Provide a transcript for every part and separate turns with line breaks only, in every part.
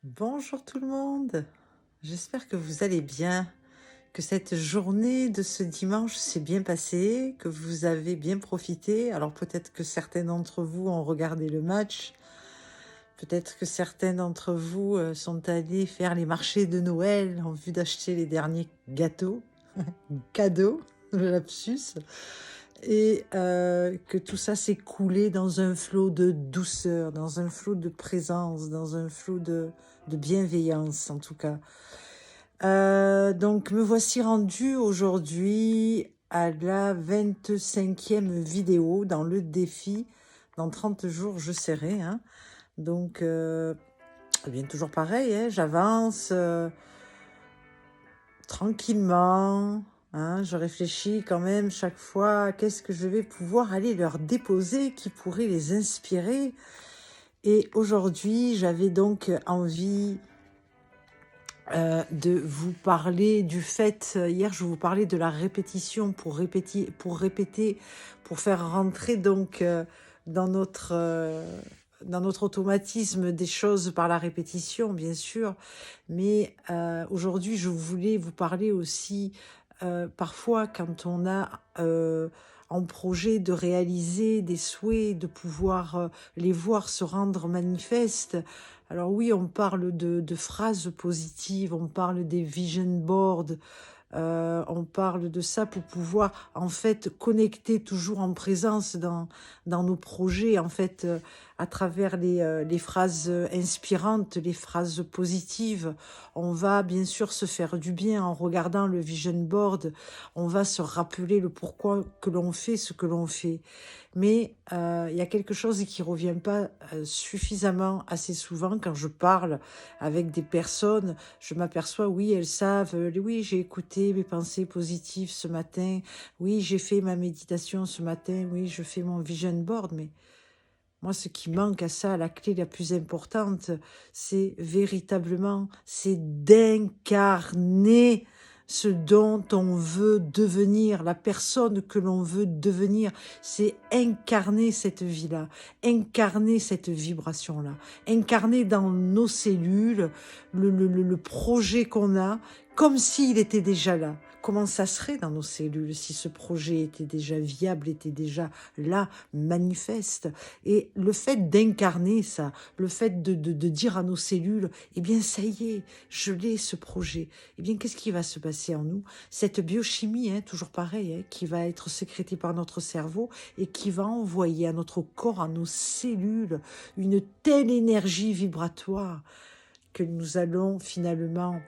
Bonjour tout le monde, j'espère que vous allez bien, que cette journée de ce dimanche s'est bien passée, que vous avez bien profité. Alors peut-être que certains d'entre vous ont regardé le match, peut-être que certains d'entre vous sont allés faire les marchés de Noël en vue d'acheter les derniers gâteaux, cadeaux, le lapsus, et que tout ça s'est coulé dans un flot de douceur, dans un flot de présence, dans un flot de bienveillance en tout cas. Donc me voici rendue aujourd'hui à la 25e vidéo dans le défi. Dans 30 jours, je serai, hein. Donc, eh bien, toujours pareil, hein, j'avance tranquillement, hein, je réfléchis quand même chaque fois à qu'est-ce que je vais pouvoir aller leur déposer qui pourrait les inspirer. Et aujourd'hui, j'avais donc envie de vous parler du fait, hier je vous parlais de la répétition pour faire rentrer donc dans notre automatisme des choses par la répétition, bien sûr. Mais aujourd'hui, je voulais vous parler aussi, parfois quand on a en projet de réaliser des souhaits, de pouvoir les voir se rendre manifestes. Alors oui, on parle de phrases positives, on parle des vision boards, on parle de ça pour pouvoir en fait connecter toujours en présence dans nos projets, en fait, à travers les phrases inspirantes, les phrases positives. On va bien sûr se faire du bien en regardant le vision board, on va se rappeler le pourquoi que l'on fait ce que l'on fait. Mais il y a quelque chose qui revient pas suffisamment assez souvent quand je parle avec des personnes. Je m'aperçois, oui, elles savent, oui, j'ai écouté mes pensées positives ce matin, oui, j'ai fait ma méditation ce matin, oui, je fais mon vision board, mais moi, ce qui manque à ça, la clé la plus importante, c'est véritablement, c'est d'incarner ce dont on veut devenir, la personne que l'on veut devenir. C'est incarner cette vie-là, incarner cette vibration-là, incarner dans nos cellules le projet qu'on a, comme s'il était déjà là. Comment ça serait dans nos cellules si ce projet était déjà viable, était déjà là, manifeste? Et le fait d'incarner ça, le fait de dire à nos cellules, eh bien ça y est, je l'ai ce projet, eh bien qu'est-ce qui va se passer en nous? Cette biochimie, hein, toujours pareil, hein, qui va être sécrétée par notre cerveau et qui va envoyer à notre corps, à nos cellules, une telle énergie vibratoire que nous allons finalement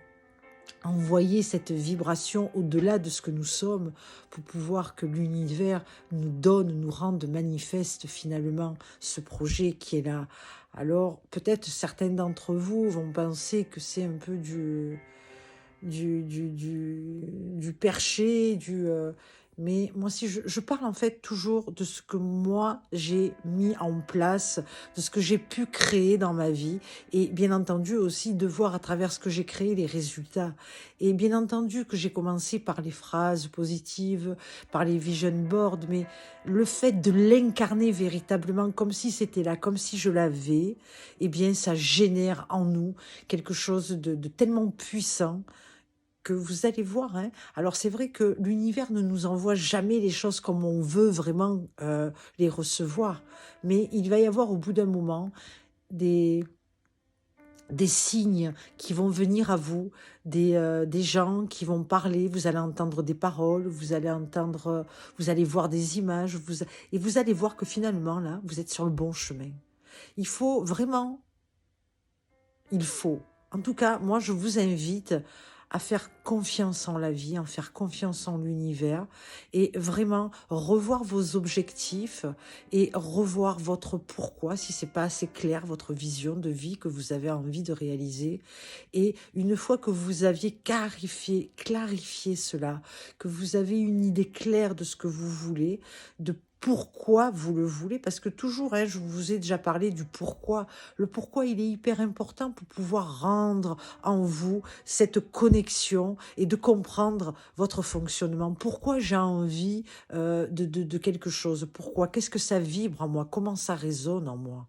envoyer cette vibration au-delà de ce que nous sommes pour pouvoir que l'univers nous donne, nous rende manifeste finalement ce projet qui est là. Alors peut-être certains d'entre vous vont penser que c'est un peu du perché, mais moi si je parle en fait toujours de ce que moi j'ai mis en place, de ce que j'ai pu créer dans ma vie, et bien entendu aussi de voir à travers ce que j'ai créé les résultats. Et bien entendu que j'ai commencé par les phrases positives, par les vision boards, mais le fait de l'incarner véritablement comme si c'était là, comme si je l'avais, eh bien ça génère en nous quelque chose de tellement puissant que vous allez voir, hein. Alors c'est vrai que l'univers ne nous envoie jamais les choses comme on veut vraiment les recevoir, mais il va y avoir au bout d'un moment des, des signes qui vont venir à vous, des gens qui vont parler, vous allez entendre des paroles, vous allez entendre, vous allez voir des images, et vous allez voir que finalement, là, vous êtes sur le bon chemin. Il faut vraiment, il faut. En tout cas, moi, je vous invite à faire confiance en la vie, à faire confiance en l'univers et vraiment revoir vos objectifs et revoir votre pourquoi, si c'est pas assez clair, votre vision de vie que vous avez envie de réaliser. Et une fois que vous aviez clarifié cela, que vous avez une idée claire de ce que vous voulez, de pourquoi vous le voulez, parce que toujours, hein, je vous ai déjà parlé du pourquoi. Le pourquoi, il est hyper important pour pouvoir rendre en vous cette connexion et de comprendre votre fonctionnement. Pourquoi j'ai envie de quelque chose? Pourquoi? Qu'est-ce que ça vibre en moi? Comment ça résonne en moi?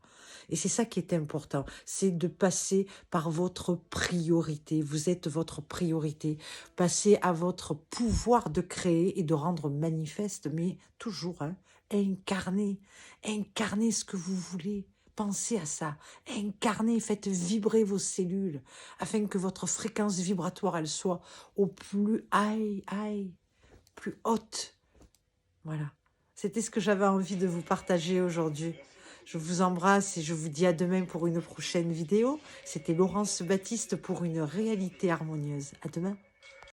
Et c'est ça qui est important, c'est de passer par votre priorité. Vous êtes votre priorité. Passez à votre pouvoir de créer et de rendre manifeste, mais toujours, hein, incarnez, incarnez ce que vous voulez. Pensez à ça, incarnez, faites vibrer vos cellules afin que votre fréquence vibratoire, elle soit au plus high, plus haute. Voilà, c'était ce que j'avais envie de vous partager aujourd'hui. Je vous embrasse et je vous dis à demain pour une prochaine vidéo. C'était Laurence Baptiste pour une réalité harmonieuse. À demain.